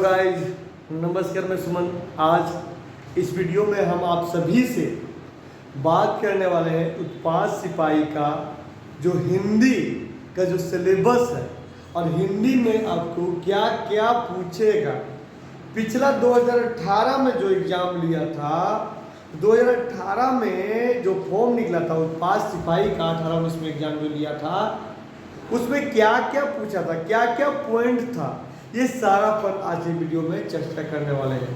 Guys, नमस्कार। मैं सुमन। आज इस वीडियो में हम आप सभी से बात करने वाले हैं उत्पाद सिपाही का जो हिंदी का जो सिलेबस है और हिंदी में आपको क्या क्या पूछेगा। पिछला 2018 में जो एग्ज़ाम लिया था, 2018 में जो फॉर्म निकला था उत्पाद सिपाही का 18-19 में एग्जाम जो लिया था, उसमें क्या क्या पूछा था, क्या क्या पॉइंट था, ये सारा पर आज की वीडियो में चर्चा करने वाले हैं।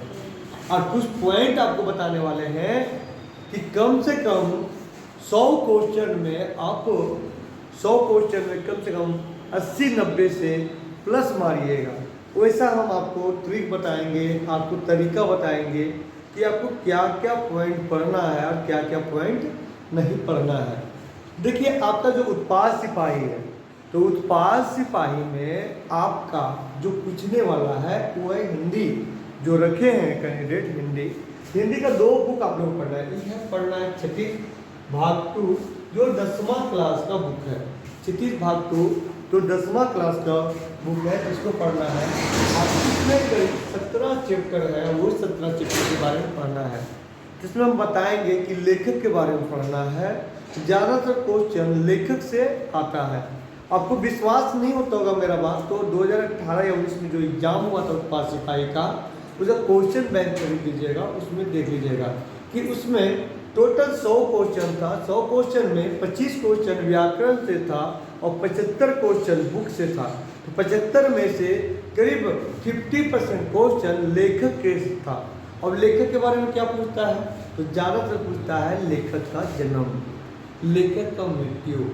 और कुछ पॉइंट आपको बताने वाले हैं कि कम से कम 100 क्वेश्चन में आप 100 क्वेश्चन में कम से कम 80-90 से प्लस मारिएगा। वैसा हम आपको ट्रिक बताएंगे, आपको तरीका बताएंगे कि आपको क्या क्या पॉइंट पढ़ना है और क्या क्या पॉइंट नहीं पढ़ना है। देखिए, आपका जो उत्पाद सिपाही है, तो उत्पाद सिपाही में आपका जो पूछने वाला है वो है हिंदी। जो रखे हैं कैंडिडेट, हिंदी का 2 बुक आप लोग पढ़ना है। यह पढ़ना है क्षितिज भाग 2, जो 10वां क्लास का बुक है। क्षितिज भाग 2 जो 10वां क्लास का बुक है, इसको पढ़ना है। आप इसमें करीब 17 चैप्टर है, वो 17 चैप्टर के बारे में पढ़ना है, जिसमें हम बताएंगे कि लेखक के बारे में पढ़ना है। ज़्यादातर क्वेश्चन लेखक से आता है। आपको विश्वास नहीं होता होगा मेरा बात, तो 2018 या 19 में जो एग्जाम हुआ था उत्पाद सिपाही का, उसका क्वेश्चन बैंक खरीद लीजिएगा, उसमें देख लीजिएगा कि उसमें टोटल 100 क्वेश्चन था। 100 क्वेश्चन में 25 क्वेश्चन व्याकरण से था और 75 क्वेश्चन बुक से था। तो 75 में से करीब 50% क्वेश्चन लेखक के था। और लेखक के बारे में क्या पूछता है, तो ज़्यादातर पूछता है लेखक का जन्म, लेखक का मृत्यु,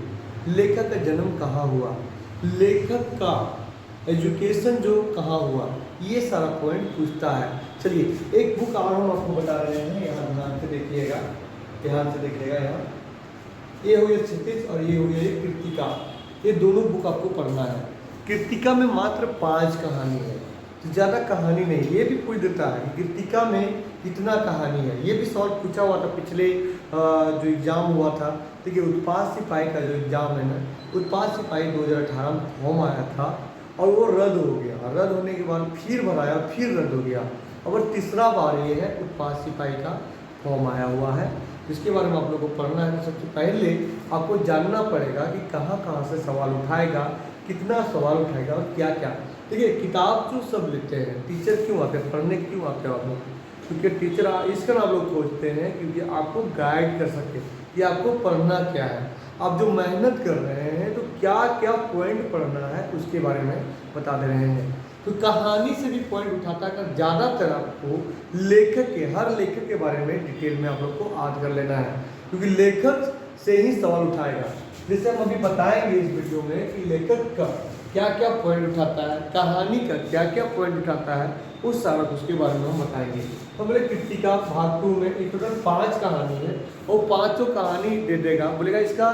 लेखक का जन्म कहाँ हुआ, लेखक का एजुकेशन जो कहाँ हुआ, ये सारा पॉइंट पूछता है। चलिए, एक बुक और हम आपको बता रहे हैं, यहाँ ध्यान से देखिएगा, ध्यान से देखिएगा। यहाँ ये हुई क्षितिज और ये हुई कृतिका। ये दोनों बुक आपको पढ़ना है। कृतिका में मात्र 5 कहानी है, तो ज़्यादा कहानी नहीं। ये भी पूछ देता है कि कृतिका में कितना कहानी है, ये भी सवाल पूछा हुआ था पिछले जो एग्ज़ाम हुआ था। देखिए, उत्पाद सिपाही का जो एग्ज़ाम है ना, उत्पाद सिपाही 2018 में फॉर्म आया था और वो रद्द हो गया। रद्द होने के बाद फिर भराया, फिर रद्द हो गया। और तीसरा बार ये है उत्पाद सिपाही का फॉर्म आया हुआ है, इसके बारे में आप लोग को पढ़ना है। तो सबसे पहले आपको जानना पड़ेगा कि कहाँ कहाँ से सवाल उठाएगा, कितना सवाल उठाएगा और क्या क्या। देखिए, किताब जो सब लेते हैं, टीचर क्यों आते हैं, पढ़ने क्यों आते हो आप लोग, क्योंकि टीचर इसका आप लोग खोजते हैं क्योंकि आपको गाइड कर सके कि आपको पढ़ना क्या है। आप जो मेहनत कर रहे हैं तो क्या क्या पॉइंट पढ़ना है उसके बारे में बता दे रहे हैं। तो कहानी से भी पॉइंट उठाता कर ज़्यादातर आपको लेखक के, हर लेखक के बारे में डिटेल में आप लोग को याद कर लेना है, क्योंकि लेखक से ही सवाल उठाएगा। जैसे हम अभी बताएंगे इस वीडियो में कि लेखक का क्या क्या पॉइंट उठाता है, कहानी का क्या क्या पॉइंट उठाता है, उस सारा उसके बारे में हम बताएंगे। तो बोले कृतिका भाग 2 में एक टोटल 5 कहानी है और 5 कहानी दे देगा। बोलेगा इसका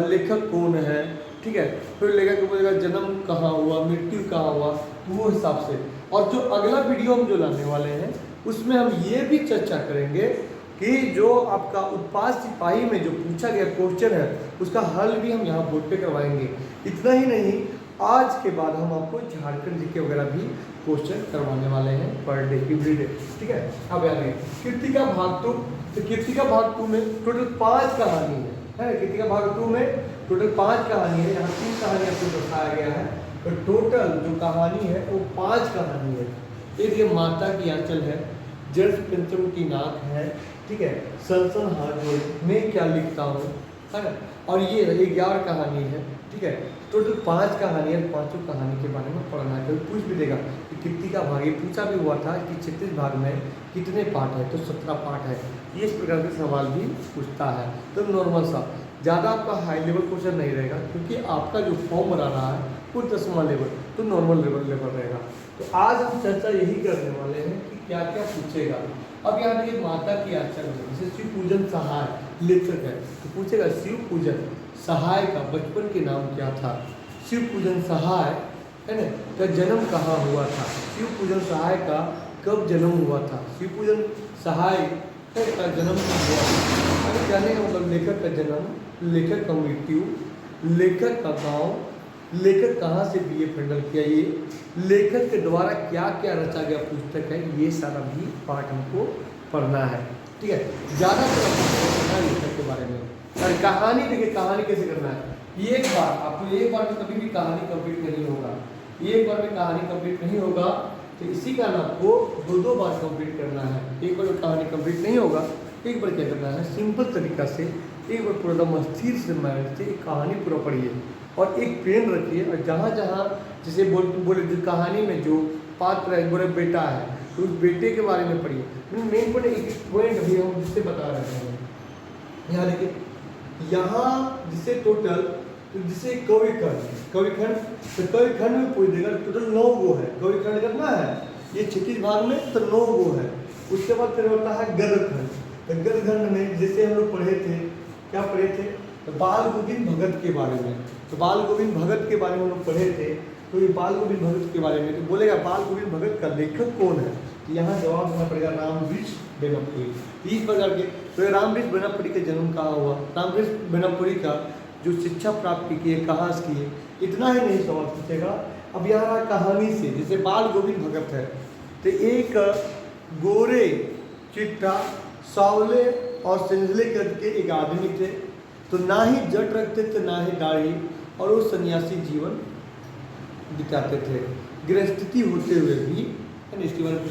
लेखक कौन है, ठीक है। फिर लेखक को बोलेगा जन्म कहाँ हुआ, मृत्यु कहाँ हुआ, तो वो हिसाब से। और जो अगला वीडियो हम जो लाने वाले हैं उसमें हम ये भी चर्चा करेंगे कि जो आपका उत्पाद सिपाही में जो पूछा गया क्वेश्चन है उसका हल भी हम यहाँ बोर्ड पे करवाएंगे। इतना ही नहीं, आज के बाद हम आपको झारखंड जीके वगैरह भी क्वेश्चन करवाने वाले हैं पर डे, एवरी डे, ठीक है। अब याद रखिए कृतिका भाग 2। तो कृतिका भाग 2 में टोटल 5 कहानी है। कृतिका भाग 2 में टोटल 5 कहानी है। यहाँ 3 कहानी आपको दिखाया गया है, तो टोटल जो कहानी है वो 5 कहानी है। एक ये माता की आंचल है, जर्ज पंचम की नाक है, ठीक है, सनसन हार्डवेयर, मैं क्या लिखता हूँ, है ना। और ये 11 कहानी है, ठीक है। टोटल 5 कहानी है। 5 कहानी के बारे में पढ़ना है। पूछ भी देगा कि कृतिका भाग, ये पूछा भी हुआ था कि क्षितिज भाग में कितने पार्ट है, तो 17 पार्ट है। ये इस प्रकार के सवाल भी पूछता है। तो नॉर्मल सा, ज़्यादा आपका हाई लेवल क्वेश्चन नहीं रहेगा, क्योंकि आपका जो फॉर्म बना रहा है वो 10वां लेवल, तो नॉर्मल लेवल रहेगा। तो आज हम चर्चा यही करने वाले हैं कि क्या क्या पूछेगा। अब यहाँ देखिए माता की आंचल में जैसे शिव पूजन सहाय लेखक है, तो पूछेगा शिव पूजन सहाय का बचपन के नाम क्या था। शिव पूजन सहाय, है ना, का जन्म कहाँ हुआ था। शिव पूजन सहाय का कब जन्म हुआ था। शिव पूजन सहाय का जन्म कब हुआ था। अगर जाने का मतलब लेखक का जन्म, लेखक का मृत्यु, लेखक का गाँव, लेखक कहाँ से BA फाइनल किया, ये लेखक के द्वारा क्या क्या रचा गया पुस्तक है, ये सारा भी पार्ट हमको पढ़ना है। ठीक है, ज़्यादातर पढ़ना है लेखक के बारे में। और कहानी देखिए, कहानी कैसे करना है, एक बार आपको एक बार में कभी भी कहानी कंप्लीट नहीं होगा, एक बार में कहानी कंप्लीट नहीं होगा, तो इसी कारण आपको दो बार कंप्लीट करना है। एक बार में कहानी कंप्लीट नहीं होगा, एक बार क्या करना है, सिंपल तरीका से एक बार पूरा दम स्थिर से माइंड से एक कहानी पूरा पढ़िए और एक पेन रखिए, और जहाँ जहाँ जैसे बोले जो कहानी में जो पात्र है, बोले बेटा है, तो उस बेटे के बारे में पढ़िए। मेन पॉइंट एक पॉइंट भी हम जिससे बता रहे हैं, यहाँ देखिए, यहाँ जिसे टोटल जिसे कवि खंड तो कवि खंड में पूछ देगा, टोटल 9 गो है कवि खंड करना है, ये 36 भाग में तो 9 गो है। उसके बाद फिर होता है गद्य खंड, तो गद्य खंड में जैसे हम लोग पढ़े थे, क्या पढ़े थे, तो बाल गोविंद भगत के बारे में, तो बाल गोविंद भगत के बारे में हम लोग पढ़े थे। तो ये बाल गोविंद भगत के बारे में तो बोलेगा बाल गोविंद भगत का लेखक कौन है, तो यहाँ जवाब देना पड़ेगा रामवृक्ष बेनमपुरी। इस प्रकार के तो रामवृक्ष बेनमपुरी का जन्म कहाँ हुआ, रामवृक्ष बेनमपुरी का जो शिक्षा प्राप्त की है कहाँ से की है, इतना ही नहीं सवाल पूछेगा। अब यहाँ कहानी से, जैसे बाल गोविंद भगत है, तो एक गोरे चिट्टा सावले और संजले करके एक आदमी थे, तो ना ही जट रखते थे ना ही दाढ़ी, और वो सन्यासी जीवन बिताते थे, गृहस्थी होते हुए भी। इसके बारे में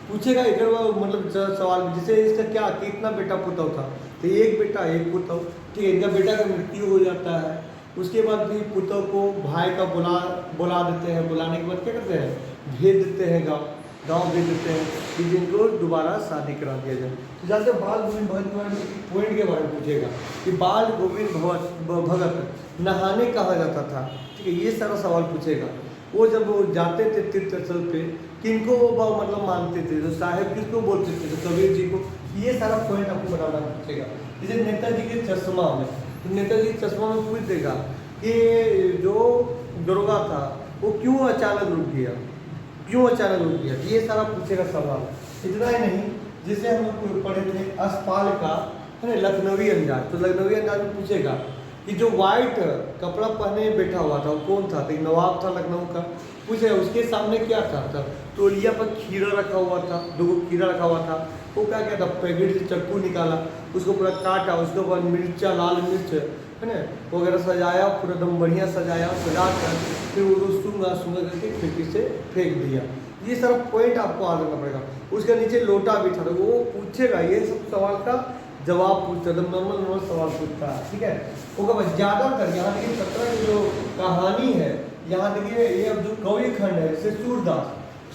पूछेगा एक मतलब सवाल, जैसे इसका क्या कितना बेटा पुतौ था, तो एक बेटा एक पुतौ, ठीक है, इनका बेटा का मृत्यु हो जाता है, उसके बाद भी पुतौ को भाई का बुला देते हैं, बुलाने के बाद क्या करते हैं, भेज देते हैं गाँव भेज देते हैं कि जिनको दोबारा शादी करा दिया जाए। तो जानते बाल गोविंद भगत के बारे में पॉइंट के बारे में पूछेगा कि बाल गोविंद भगत नहाने कहाँ जाता था, ठीक है, ये सारा सवाल पूछेगा। वो जब वो जाते थे तीर्थ स्थल पे, किनको वो मतलब मानते थे, जो साहेब किसको बोलते थे, तो कबीर जी को, ये सारा पॉइंट आपको बताना पूछेगा। जैसे नेताजी के चश्मा में, तो नेताजी के चश्मा में पूछ देगा कि जो दरोगा था वो क्यों अचानक रुक गया, ये सारा पूछेगा सवाल। इतना ही नहीं, जैसे हम लोग पढ़े थे अस्पाल का है ना लखनवी अंदाज, तो लखनवी अंदाज में पूछेगा कि जो वाइट कपड़ा पहने बैठा हुआ था वो कौन था, तो एक नवाब था लखनऊ का, पूछेगा उसके सामने क्या था, तौलिया पर खीरा रखा हुआ था, 2 खीरा रखा हुआ था, वो क्या था, पैकेट से चक्कू निकाला, उसको पूरा काटा, उसके बाद मिर्चा, लाल मिर्च है ना वगैरह सजाया, पूरा एकदम बढ़िया सजाया, सजा कर फिर वो सूंगा करके खिड़की से फेंक दिया। ये सारा पॉइंट आपको आ देना पड़ेगा। उसके नीचे लोटा भी था, तो वो पूछेगा, ये सब सवाल का जवाब पूछता है, नॉर्मल सवाल पूछता है, ठीक है। वो बस ज़्यादातर यहाँ देखिए 17 की जो कहानी है, यहाँ देखिए ये अब जो कवि खंड है, जैसे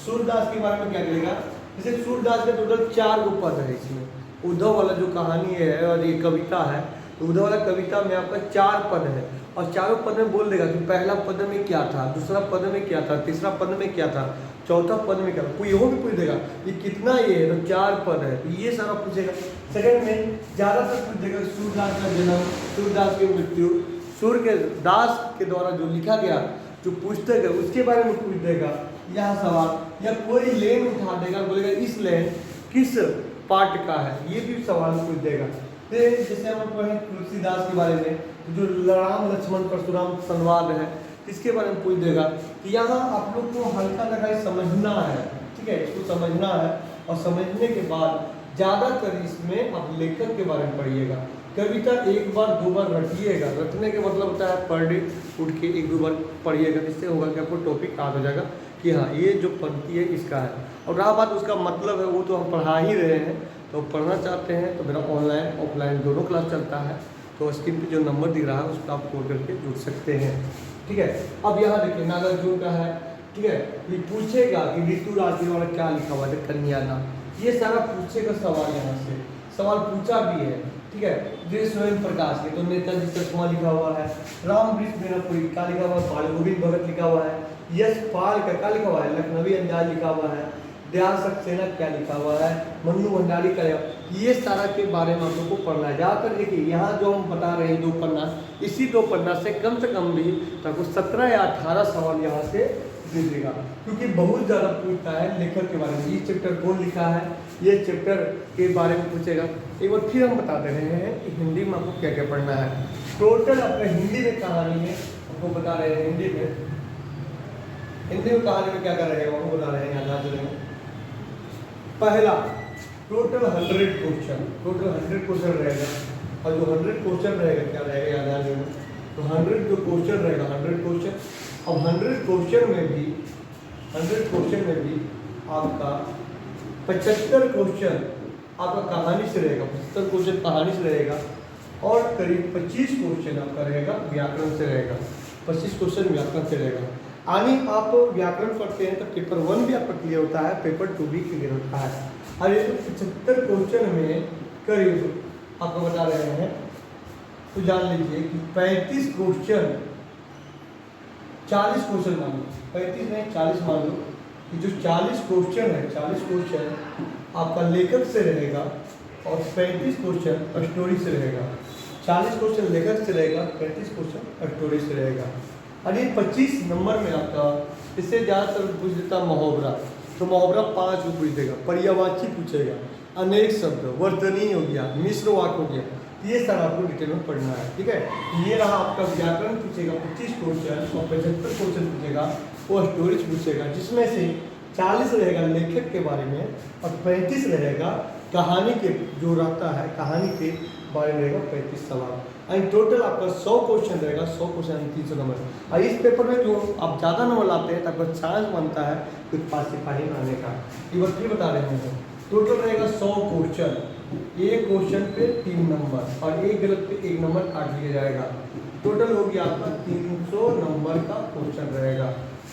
सूरदास के बारे में क्या करेगा, जैसे सूरदास के टोटल 4 गो पद है इसमें। उद्धव वाला जो कहानी है और ये कविता है, तो उद्धव वाला कविता में आपका 4 पद है, और चारों पद में बोल देगा कि पहला पद में क्या था, दूसरा पद में क्या था, तीसरा पद में क्या था, चौथा पद में क्या था, कोई वो भी पूछ देगा कि कितना ये है, तो 4 पद है, तो ये सारा पूछेगा। सेकंड में ज़्यादातर पूछ देगा सूरदास का जन्म, सूरदास की मृत्यु, सूर्य के दास के द्वारा जो लिखा गया जो पुस्तक है उसके बारे में पूछ देगा यह सवाल, या कोई लेन उठा देगा, बोलेगा इस लेन किस पाठ का है, ये भी सवाल पूछ देगा। जैसे हम पढ़े तुलसीदास के बारे में, जो राम लक्ष्मण परशुराम संवाद है, इसके बारे में पूछ देगा कि यहाँ आप लोग को हल्का लगा समझना है, ठीक है, इसको समझना है, और समझने के बाद ज़्यादातर इसमें आप लेखक के बारे में पढ़िएगा। कविता 1 बार 2 बार रटिएगा, रटने के मतलब होता है पर डे उठ के 1-2 बार पढ़िएगा, इससे होगा कि आपको टॉपिक याद हो जाएगा कि हाँ ये जो पंक्ति है इसका है। और रहा बात उसका मतलब है, वो तो हम पढ़ा ही रहे हैं, तो पढ़ना चाहते हैं तो मेरा ऑनलाइन ऑफलाइन दोनों क्लास चलता है, तो स्क्रीन पे जो नंबर दिख रहा है उस पर आप कॉल करके जुड़ सकते हैं, ठीक है। अब यहाँ देखिए नागार्जुन का है, ठीक है, ये पूछेगा कि ऋतु राशि वाला क्या लिखा हुआ है, कन्या नाम, ये सारा पूछेगा सवाल, यहाँ से सवाल पूछा भी है, ठीक है। जैसे स्वयं प्रकाश के, तो नेताजी चश्मा लिखा हुआ है, रामवृक्ष बेनमपुरी का लिखा हुआ है, बाल गोविंद भगत लिखा हुआ है, यश पाल का क्या लिखा हुआ है, लखनवी अंदाज लिखा हुआ है, दयाल सक्सेना क्या लिखा हुआ है, मन्नू भंडारी का, ये सारा के बारे में आप लोग को पढ़ना है। ज़्यादातर देखिए यहाँ जो हम बता रहे हैं 2 पन्ना, इसी 2 पन्ना से कम भी आपको 17 या 18 सवाल यहाँ से दे देगा, क्योंकि बहुत ज़्यादा पूछता है लेखक के बारे में, ये चैप्टर कौन लिखा है, ये चैप्टर के बारे में पूछेगा। एक बार फिर हम बता दे रहे हैं कि हिंदी में आपको क्या क्या पढ़ना है। टोटल आपका हिंदी में कहानी है आपको बता रहे हैं हिंदी में। हिंदी में कहानी में क्या कर रहे हैं वो बता रहे हैं, याद रखेंगे। पहला टोटल 100 क्वेश्चन, टोटल 100 क्वेश्चन रहेगा, और जो 100 क्वेश्चन रहेगा क्या रहेगा, याद रखेंगे। तो 100 जो क्वेश्चन रहेगा, 100 क्वेश्चन, अब 100 क्वेश्चन में भी, 100 क्वेश्चन में भी आपका 75 क्वेश्चन आपका कहानी से रहेगा, 75 क्वेश्चन कहानी से रहेगा, और करीब 25 क्वेश्चन आपका रहेगा व्याकरण से रहेगा, 25 क्वेश्चन व्याकरण से रहेगा। यानी आप व्याकरण पढ़ते हैं तो पेपर 1 भी आपका क्लियर होता है, पेपर 2 भी क्लियर होता है। और ये 75 क्वेश्चन में करीब आपको बता रहे हैं, तो जान लीजिए कि 35 क्वेश्चन, 40 क्वेश्चन मान लो, 35 नहीं 40 मान लो, कि जो 40 क्वेश्चन है, 40 क्वेश्चन आपका लेखक से रहेगा और 35 क्वेश्चन स्टोरी से रहेगा। 40 क्वेश्चन लेखक से रहेगा, 35 क्वेश्चन स्टोरी से रहेगा। और ये 25 नंबर में आपका, इससे ज़्यादातर पूछ देता मुहावरा, तो मुहावरा 5 को पूछ देगा, पर्यायवाची पूछेगा, अनेक शब्द, वर्तनी हो गया, मिश्र वाक्य हो गया, ये सारा आपको डिटेल में पढ़ना है, ठीक है। ये रहा आपका व्याकरण पूछेगा 25 क्वेश्चन, और 75 क्वेश्चन पूछेगा, वो स्टोरीज पूछेगा, जिसमें से 40 रहेगा लेखक के बारे में और 35 रहेगा कहानी के, जो रहता है कहानी के बारे में रहेगा 35 सवाल। एंड टोटल आपका 100 क्वेश्चन रहेगा, 100 क्वेश्चन 300 नंबर। और इस पेपर में जो आप ज़्यादा नंबर लाते हैं तो आपका चांस बनता है कुछ पास सिपाही आने का। ये बात भी बता रहे हैं, टोटल रहेगा 100 क्वेश्चन, एक क्वेश्चन पे 3 नंबर और एक गलत पे 1 नंबर काट लिया जाएगा। टोटल हो गया आपका 300 नंबर का क्वेश्चन रहेगा।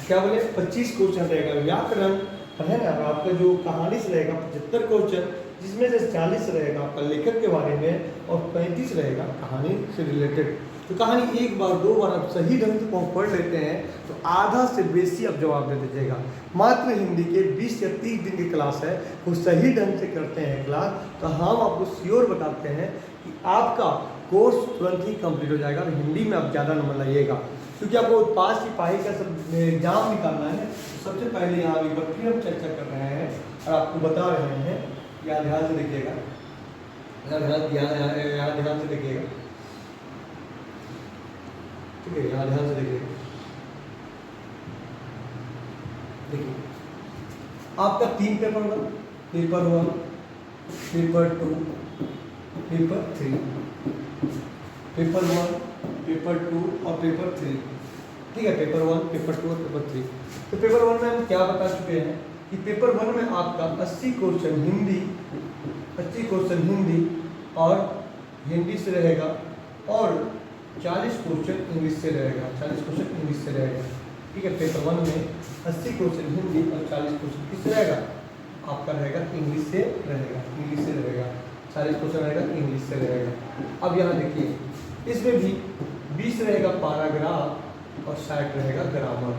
क्या बोले, 25 क्वेश्चन रहेगा व्याकरण है ना, आपका जो कहानी से रहेगा 75 क्वेश्चन, जिसमें से 40 रहेगा आपका लेखक के बारे में और 35 रहेगा कहानी से रिलेटेड। तो कहानी एक बार 2 बार आप सही ढंग से पढ़ लेते हैं तो आधा से बेसी आप जवाब दे दीजिएगा। मात्र हिंदी के 20 या 30 दिन की क्लास है, वो सही ढंग से करते हैं क्लास, तो हम आपको श्योर बताते हैं कि आपका कोर्स तुरंत ही कंप्लीट हो जाएगा और हिंदी में आप ज़्यादा नंबर लाइएगा। क्योंकि आपको उत्पाद सिपाही का सब एग्जाम निकालना है, तो सबसे पहले यहाँ एक बार फिर हम चर्चा कर रहे हैं और आपको बता रहे हैं, यहाँ ध्यान से देखिएगा, यहाँ ध्यान से देखिएगा, ठीक है, यहाँ ध्यान से देखिएगा। देखिए आपका 3 पेपर होगा, paper 1, paper 2, paper 3, paper 1, paper 2 और पेपर 3, ठीक है। पेपर 1, पेपर 2 और पेपर 3। तो पेपर 1 में हम क्या बता चुके हैं कि पेपर 1 में आपका 80 क्वेश्चन हिंदी, 80 क्वेश्चन हिंदी और हिंदी से रहेगा, और 40 क्वेश्चन इंग्लिश से रहेगा, 40 क्वेश्चन इंग्लिश से रहेगा, ठीक है। पेपर 1 में 80 क्वेश्चन हिंदी और 40 क्वेश्चन किस रहेगा, आपका रहेगा इंग्लिश से रहेगा, इंग्लिश से रहेगा, 40 क्वेश्चन रहेगा इंग्लिश से रहेगा। अब यहाँ देखिए, इसमें भी 20 रहेगा पैराग्राफ और 60 रहेगा ग्रामर,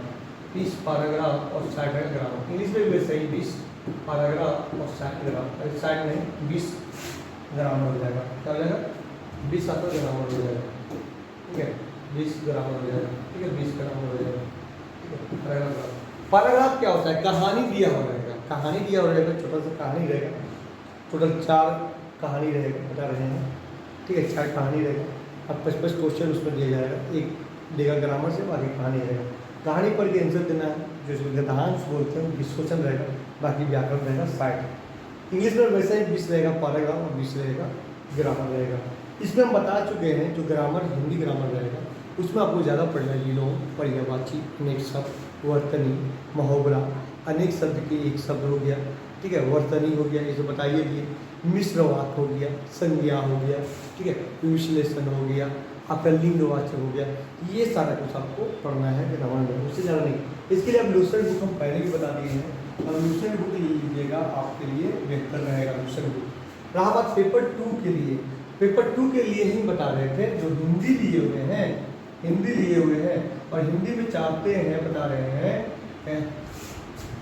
30 पैराग्राफ और 60 रहेगा ग्रामर। इंग्लिश में भी वैसे ही 20 पैराग्राफ और 60 ग्रामर, 60 नहीं 20 ग्रामर हो जाएगा। क्या हो जाएगा, 20 आपका ग्रामर हो जाएगा, ठीक है, 20 ग्रामर हो जाएगा, ठीक है, 20 ग्रामर हो जाएगा, ठीक है। पैराग्राफ, पैराग्राफ क्या होता है, कहानी दिया हो रहेगा, कहानी दिया हो रहेगा, छोटा सा कहानी रहेगा, टोटल 4 कहानी रहेगा, बता रहे हैं, ठीक है, 4 कहानी रहेगा। अब 55 क्वेश्चन उसमें दिया जाएगा, एक देगा ग्रामर से, बाकी कहानी रहेगा। कहानी पर भी आंसर देना है, जो इसमें गद्यांश बोलते हैं 20 क्वेश्चन रहेगा, बाकी व्याकरण रहेगा 60। इंग्लिश में वैसे ही 20 रहेगा पैराग्राफ और 20 रहेगा ग्रामर रहेगा। इसमें हम बता चुके हैं जो ग्रामर हिंदी ग्रामर रहेगा उसमें आपको ज़्यादा पढ़ना है, विलोम, पर्यायवाची, अनेक शब्द, वर्तनी, मुहावरा, अनेक शब्द के एक शब्द हो गया, ठीक है, वर्तनी हो गया, इसे बताइए दिए, मिश्र वाक्य हो गया, संज्ञा हो गया, ठीक है, विश्लेषण हो गया, आपका लिंगवाचक हो गया, ये सारा कुछ आपको पढ़ना है ग्रामर में, उससे ज़्यादा नहीं। इसके लिए अब लूसेंट बुक हम पहले भी बता दिए हैं, और लूसेंट बुक ले लीजिएगा, आपके लिए बेहतर रहेगा लूसेंट बुक। रहा बात पेपर 2 के लिए, पेपर 2 के लिए ही बता रहे थे, जो हिंदी लिए हुए हैं, हिंदी लिए हुए हैं और हिंदी में चाहते हैं, बता रहे हैं,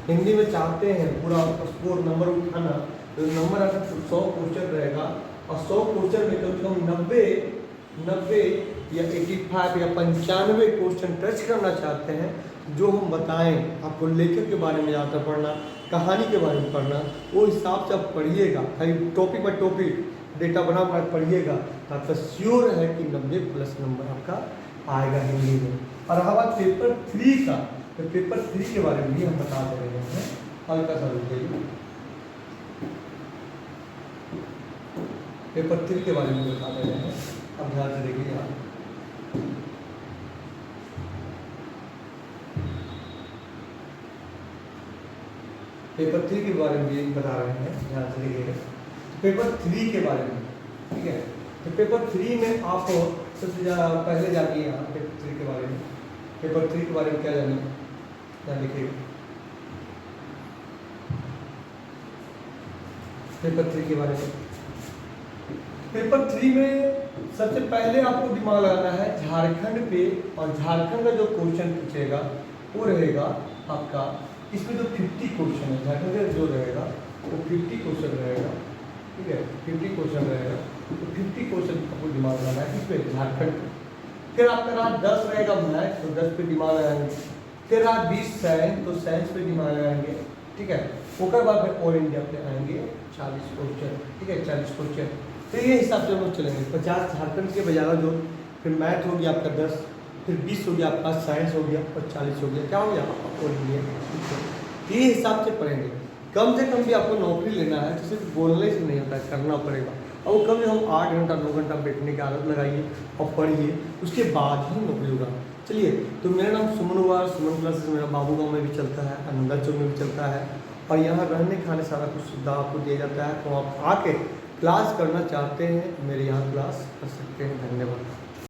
हिंदी में चाहते हैं पूरा स्कोर नंबर उठाना, तो नंबर अगर 100 क्वेश्चन रहेगा और 100 क्वेश्चन में कम से कम 90 या 85 या 95 क्वेश्चन टच करना चाहते हैं, जो हम बताएं आपको, लेखक के बारे में ज़्यादा पढ़ना, कहानी के बारे में पढ़ना, वो हिसाब से आप पढ़िएगा, खाली टॉपिक बाय टॉपिक डेटा बना पढ़िएगा, तो आपका श्योर है कि 90+ नंबर आपका आएगा हिंदी में। और रहा बात पेपर 3 का, तो पेपर 3 के बारे में भी हम बता दे रहे हैं। हल्का सा रुक जाइए, पेपर 3 के बारे में बता दे रहे हैं, अब ध्यान से देखिए यहाँ। पेपर 3 के बारे में भी बता रहे हैं, ध्यान से देखिएगा। पेपर 3 के बारे में, ठीक है। तो पेपर 3 में आप सबसे पहले जानिए यहाँ पेपर 3 के बारे में। पेपर 3 के बारे में क्या जानिए, क्या लिखिएगा पेपर 3 के बारे में। पेपर 3 में सबसे पहले आपको दिमाग लगाना है झारखंड पे, और झारखंड का जो क्वेश्चन पूछेगा वो रहेगा आपका, इसमें जो 50 क्वेश्चन है झारखंड का जो रहेगा वो 50 क्वेश्चन रहेगा, ठीक है। 50 क्वेश्चन रहेगा, तो 50 क्वेश्चन आपको दिमाग लगाना है इस पर झारखंड। फिर आपका रहा 10 रहेगा मैथ, तो 10 पे दिमाग लगाएंगे। फिर रहा 20 साइंस, तो साइंस पे दिमाग लगाएंगे, ठीक है। उसके बाद फिर ऑल इंडिया पे आएंगे 40 क्वेश्चन, ठीक है, 40 क्वेश्चन। तो ये हिसाब से हम लोग चलेंगे, 50 झारखंड के बजाय जो, फिर मैथ हो गया आपका 10, फिर 20 हो गया आपका साइंस हो गया, और 40 हो गया क्या हो गया आपका ऑल इंडिया, ठीक है। ये हिसाब से पढ़ेंगे। कम से कम भी आपको नौकरी लेना है तो सिर्फ बोलने से नहीं होता है, करना पड़ेगा। और वो कम से कम 8 घंटा 9 घंटा बैठने की आदत लगाइए और पढ़िए, उसके बाद ही नौकरी होगा। चलिए, तो मेरा नाम सुमन हुआ, सुमन क्लासेस मेरा बाबू गाँव में भी चलता है, आनंदा चौक में भी चलता है, और यहाँ रहने खाने सारा कुछ सुविधा आपको दिया जाता है। तो आप आके क्लास करना चाहते हैं, मेरे यहाँ क्लास कर सकते हैं। धन्यवाद।